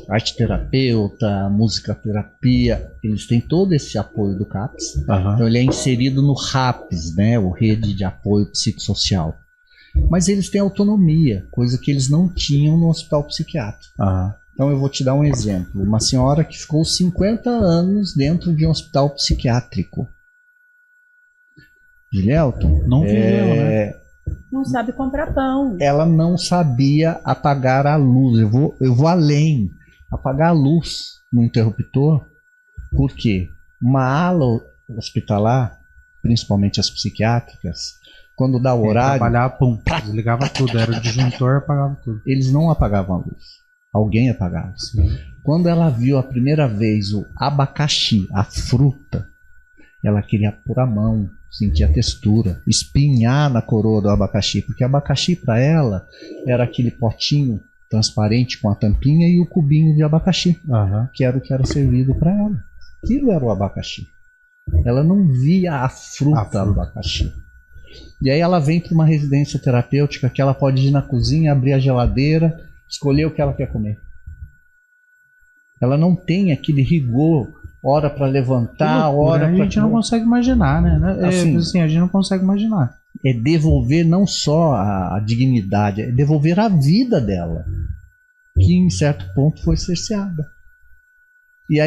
Speaker 3: arte terapeuta, música terapia, eles têm todo esse apoio do CAPS. Então ele é inserido no RAPS, né, o Rede de Apoio Psicossocial. Mas eles têm autonomia, coisa que eles não tinham no hospital psiquiátrico. Então eu vou te dar um exemplo. Uma senhora que ficou 50 anos dentro de um hospital psiquiátrico. Gilelton?
Speaker 1: Não viveu, né?
Speaker 2: Não sabe comprar pão.
Speaker 3: Ela não sabia apagar a luz. Eu vou além. Apagar a luz no interruptor. Por quê? Uma ala hospitalar, principalmente as psiquiátricas, quando dá o horário...
Speaker 1: Trabalhava, desligava tudo. Era o disjuntor, apagava tudo.
Speaker 3: Eles não apagavam a luz. Alguém apagava. Sim. Quando ela viu a primeira vez o abacaxi, a fruta, ela queria pôr a mão sentir a textura, espinhar na coroa do abacaxi, porque abacaxi para ela era aquele potinho transparente com a tampinha e o cubinho de abacaxi, que era o que era servido para ela. Aquilo era o abacaxi. Ela não via a fruta do abacaxi. E aí ela vem para uma residência terapêutica que ela pode ir na cozinha, abrir a geladeira, escolher o que ela quer comer. Ela não tem aquele rigor, hora para levantar, hora para...
Speaker 1: A gente não consegue imaginar, né? Assim, a gente não consegue imaginar.
Speaker 3: É devolver não só a dignidade, é devolver a vida dela, que em certo ponto foi cerceada. E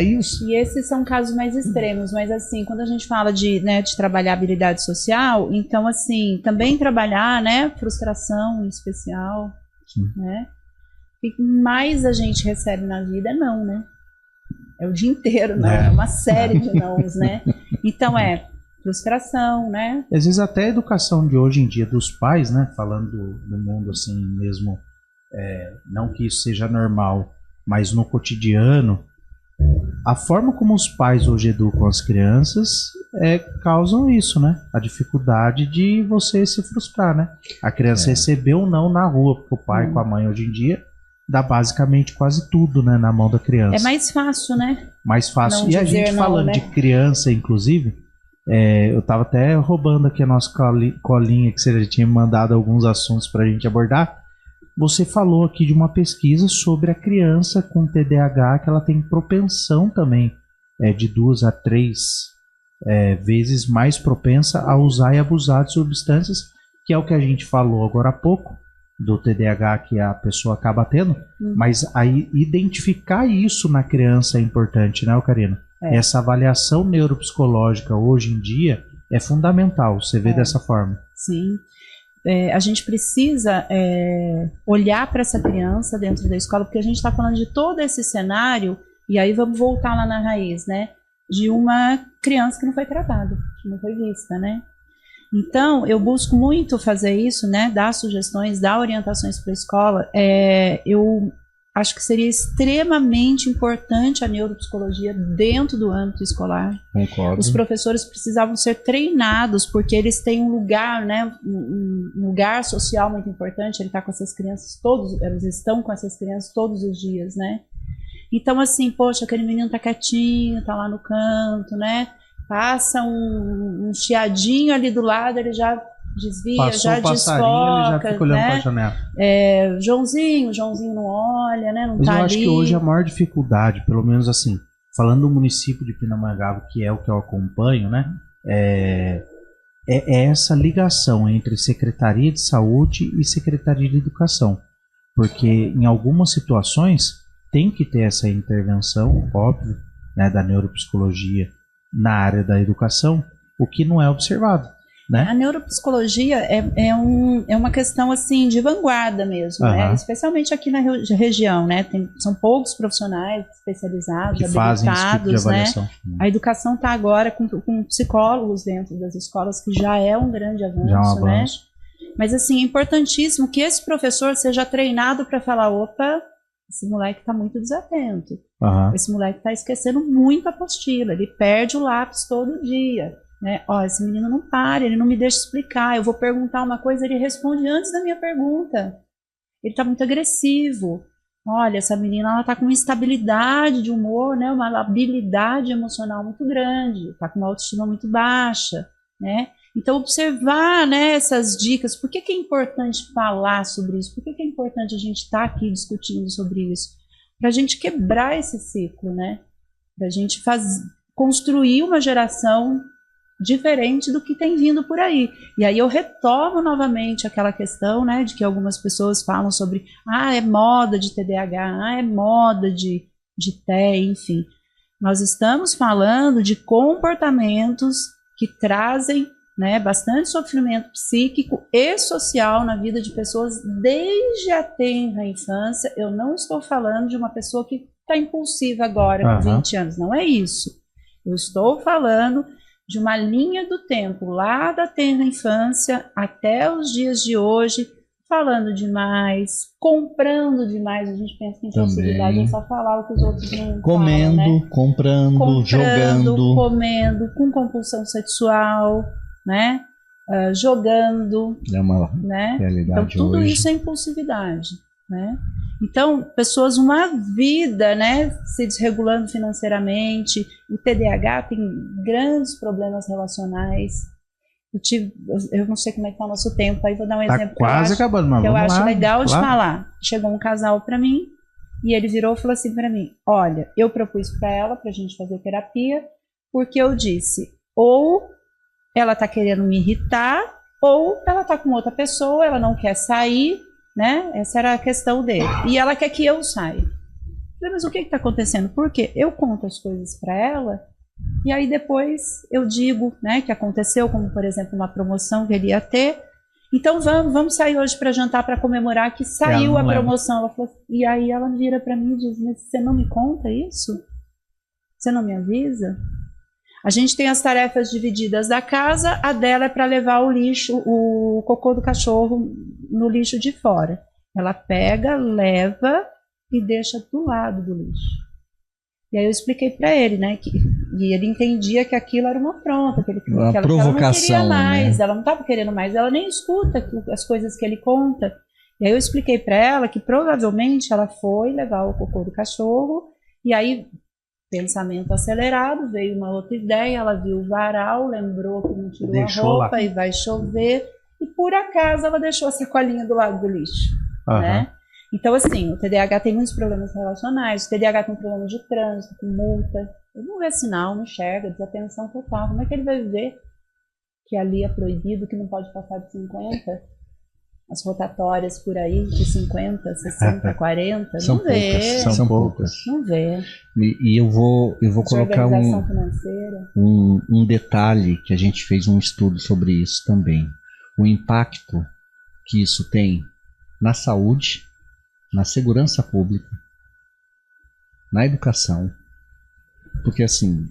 Speaker 2: esses são casos mais extremos, mas assim, quando a gente fala de trabalhar habilidade social, então assim, também trabalhar, né, frustração em especial, né? O que mais a gente recebe na vida é não, né? É o dia inteiro, não, é uma série de nãos, né? Então frustração, né?
Speaker 1: Às vezes até a educação de hoje em dia dos pais, né, falando do mundo assim mesmo, não que isso seja normal, mas no cotidiano, a forma como os pais hoje educam as crianças causam isso, né? A dificuldade de você se frustrar, né? A criança receber ou não na rua, porque o pai com a mãe hoje em dia dá basicamente quase tudo, né, na mão da criança. É
Speaker 2: mais fácil, né?
Speaker 1: Mais fácil.
Speaker 2: Não
Speaker 1: e a gente falando
Speaker 2: né?
Speaker 1: de criança, inclusive, eu tava até roubando aqui a nossa colinha que você já tinha mandado alguns assuntos pra gente abordar. Você falou aqui de uma pesquisa sobre a criança com TDAH, que ela tem propensão também de 2 a 3 vezes mais propensa a usar e abusar de substâncias, que é o que a gente falou agora há pouco, do TDAH que a pessoa acaba tendo, mas aí identificar isso na criança é importante, né, Karina? Essa avaliação neuropsicológica hoje em dia é fundamental, você vê dessa forma.
Speaker 2: Sim. A gente precisa olhar para essa criança dentro da escola, porque a gente está falando de todo esse cenário, e aí vamos voltar lá na raiz, né? De uma criança que não foi tratada, que não foi vista, né? Então, eu busco muito fazer isso, né? Dar sugestões, dar orientações para a escola. Eu acho que seria extremamente importante a neuropsicologia dentro do âmbito escolar.
Speaker 3: Concordo.
Speaker 2: Os professores precisavam ser treinados, porque eles têm um lugar, né, um lugar social muito importante. Ele está com essas crianças eles estão com essas crianças todos os dias, né? Então, assim, poxa, aquele menino tá quietinho, tá lá no canto, né? Passa um chiadinho ali do lado, ele já desvia,
Speaker 1: passou
Speaker 2: já
Speaker 1: o passarinho, ele já fica olhando para a janela.
Speaker 2: Joãozinho não olha, né? Não. Mas tá
Speaker 1: eu acho que hoje a maior dificuldade, pelo menos assim, falando do município de Pindamonhangaba, que é o que eu acompanho, né? É essa ligação entre Secretaria de Saúde e Secretaria de Educação. Porque em algumas situações tem que ter essa intervenção, óbvio, né, da neuropsicologia na área da educação, o que não é observado. Né?
Speaker 2: A neuropsicologia é uma questão assim de vanguarda mesmo, né? Especialmente aqui na região, né? São poucos profissionais especializados,
Speaker 1: que fazem esse tipo de avaliação.
Speaker 2: Né? A educação está agora com psicólogos dentro das escolas, que já é um grande avanço, né? Mas assim, é importantíssimo que esse professor seja treinado para falar, opa, esse moleque está muito desatento, esse moleque está esquecendo muito a apostila, ele perde o lápis todo dia. Né? Esse menino não para, ele não me deixa explicar, eu vou perguntar uma coisa, ele responde antes da minha pergunta, ele está muito agressivo, olha, essa menina ela está com uma instabilidade de humor, né? Uma labilidade emocional muito grande, está com uma autoestima muito baixa, né? Então observar, né, essas dicas, por que é importante falar sobre isso, por que é importante a gente estar aqui discutindo sobre isso, para a gente quebrar esse ciclo, né? Para a gente construir uma geração diferente do que tem vindo por aí. E aí eu retomo novamente aquela questão, né, de que algumas pessoas falam sobre é moda de TDAH, é moda de TEA, enfim. Nós estamos falando de comportamentos que trazem, né, bastante sofrimento psíquico e social na vida de pessoas desde a tenra infância. Eu não estou falando de uma pessoa que está impulsiva agora com 20 anos, não é isso. Eu estou falando de uma linha do tempo, lá da tenra infância até os dias de hoje, falando demais, comprando demais. A gente pensa que impulsividade é só falar o que os outros não
Speaker 3: comendo,
Speaker 2: falam, né?
Speaker 3: comprando, jogando.
Speaker 2: Comendo, com compulsão sexual, né? Jogando, né? Então tudo
Speaker 3: hoje.
Speaker 2: isso é impulsividade, né? Então pessoas uma vida, né, se desregulando financeiramente. O TDAH tem grandes problemas relacionais. Eu não sei como é que está o nosso tempo, aí vou dar um exemplo
Speaker 1: quase acabando, mas
Speaker 2: que eu acho
Speaker 1: lá,
Speaker 2: legal de falar. Chegou um casal para mim e ele virou e falou assim para mim: olha, eu propus para ela para a gente fazer terapia porque eu disse, ou ela está querendo me irritar, ou ela está com outra pessoa, ela não quer sair, né? Essa era a questão dele. E ela quer que eu saia. Eu falei, mas o que está acontecendo? Porque eu conto as coisas para ela e aí depois eu digo, né, que aconteceu, como por exemplo uma promoção que ele ia ter. Então vamos sair hoje para jantar para comemorar que saiu a promoção. Ela falou, e aí ela vira para mim e diz, mas você não me conta isso? Você não me avisa? A gente tem as tarefas divididas da casa, a dela é para levar o lixo, o cocô do cachorro no lixo de fora. Ela pega, leva e deixa do lado do lixo. E aí eu expliquei para ele, né, e ele entendia que aquilo era uma afronta, que
Speaker 3: uma provocação,
Speaker 2: ela não queria mais,
Speaker 3: né?
Speaker 2: ela não estava querendo mais, ela nem escuta as coisas que ele conta. E aí eu expliquei para ela que provavelmente ela foi levar o cocô do cachorro, e aí, pensamento acelerado, veio uma outra ideia, ela viu o varal, lembrou que não tirou a roupa lá. E vai chover, e por acaso ela deixou a sacolinha do lado do lixo, né? Então, assim, o TDAH tem muitos problemas relacionais, o TDAH tem problema de trânsito, com multa, ele não vê sinal, não enxerga, desatenção total. Como é que ele vai ver que ali é proibido, que não pode passar de 50? As rotatórias por aí, de 50, 60, 40,
Speaker 3: são
Speaker 2: não vê.
Speaker 3: Poucas, são poucas.
Speaker 2: Não vê.
Speaker 3: E eu vou colocar um detalhe, que a gente fez um estudo sobre isso também. O impacto que isso tem na saúde, na segurança pública, na educação, porque assim,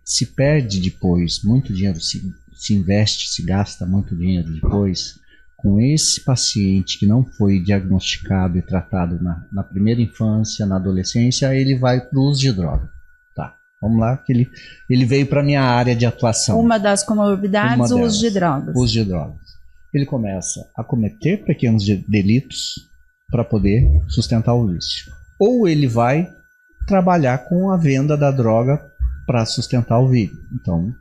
Speaker 3: se perde depois muito dinheiro, se investe, se gasta muito dinheiro depois, com esse paciente que não foi diagnosticado e tratado na primeira infância, na adolescência, ele vai para o uso de droga. Tá, vamos lá, que ele veio para a minha área de atuação.
Speaker 2: Uma das comorbidades, o uso de drogas.
Speaker 3: Uso de drogas. Ele começa a cometer pequenos delitos para poder sustentar o vício. Ou ele vai trabalhar com a venda da droga para sustentar o vício. Então,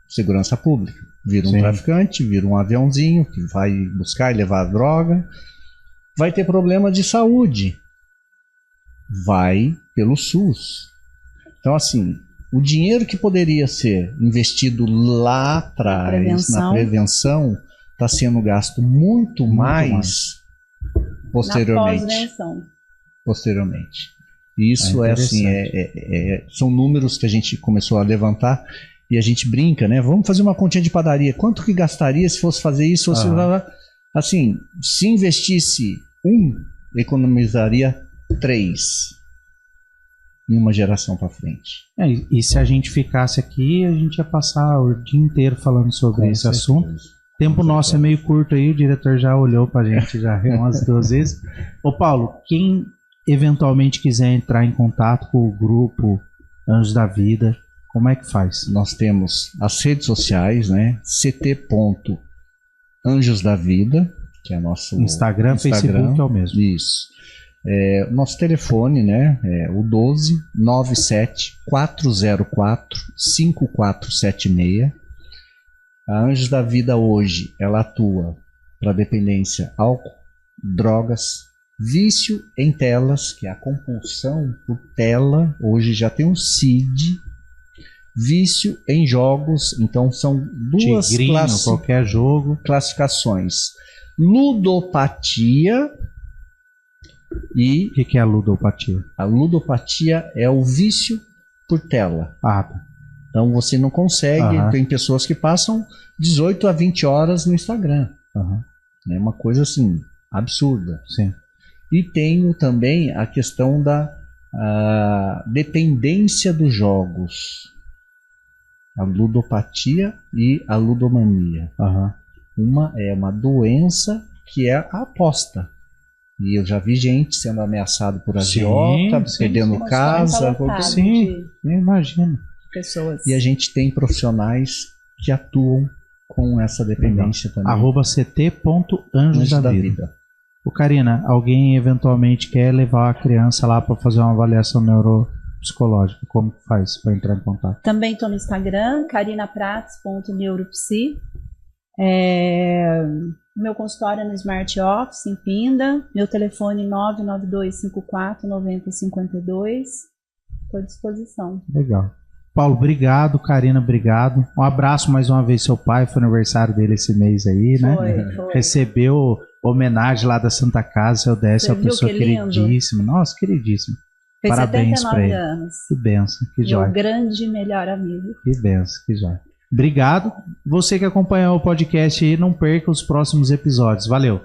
Speaker 3: segurança pública. Vira um traficante, vira um aviãozinho que vai buscar e levar a droga. Vai ter problema de saúde. Vai pelo SUS. Então, assim, o dinheiro que poderia ser investido lá atrás, na prevenção, está sendo gasto muito mais posteriormente. Isso assim, são números que a gente começou a levantar e a gente brinca, né? Vamos fazer uma continha de padaria. Quanto que gastaria se fosse fazer isso? Assim, se investisse 1, economizaria 3 em uma geração para frente.
Speaker 1: E se a gente ficasse aqui, a gente ia passar o dia inteiro falando sobre esse assunto. O tempo nosso é meio curto aí, o diretor já olhou pra gente já umas 2 vezes. Ô Paulo, quem eventualmente quiser entrar em contato com o grupo Anjos da Vida, como é que faz?
Speaker 3: Nós temos as redes sociais, né? ct.Anjos da Vida, que é nosso
Speaker 1: Instagram, Facebook é o mesmo.
Speaker 3: Isso. Nosso telefone, né? É o 12 97 404 5476. A Anjos da Vida hoje, ela atua para dependência, álcool, drogas, vício em telas, que é a compulsão por tela, hoje já tem um CID, vício em jogos, então são 2
Speaker 1: qualquer jogo,
Speaker 3: classificações. Ludopatia e...
Speaker 1: O que é a ludopatia?
Speaker 3: A ludopatia é o vício por tela.
Speaker 1: Tá.
Speaker 3: Então você não consegue, tem pessoas que passam 18 a 20 horas no Instagram. É uma coisa assim, absurda.
Speaker 1: Sim.
Speaker 3: E tenho também a questão da dependência dos jogos. A ludopatia e a ludomania. Uma é uma doença que é a aposta. E eu já vi gente sendo ameaçado por agiota, perdendo casa.
Speaker 1: Sim, eu imagino.
Speaker 2: Pessoas.
Speaker 3: E a gente tem profissionais que atuam com essa dependência também.
Speaker 1: @ct.anjosdavida. O Karina, alguém eventualmente quer levar a criança lá para fazer uma avaliação neuropsicológica, como que faz para entrar em contato?
Speaker 2: Também estou no Instagram, karinaprates.neuropsi. Meu consultório é no Smart Office, em Pinda. Meu telefone 992549052. Estou à disposição.
Speaker 1: Legal. Paulo, obrigado. Karina, obrigado. Um abraço mais uma vez, seu pai. Foi aniversário dele esse mês aí, né?
Speaker 2: Foi.
Speaker 1: Recebeu homenagem lá da Santa Casa. Seu Décio é uma pessoa queridíssima. Nossa, queridíssima.
Speaker 2: Fez
Speaker 1: Parabéns para ele.
Speaker 2: Anos.
Speaker 1: Que benção, que joia.
Speaker 2: Meu grande melhor amigo.
Speaker 1: Que benção, que joia. Obrigado. Você que acompanhou o podcast aí, não perca os próximos episódios. Valeu.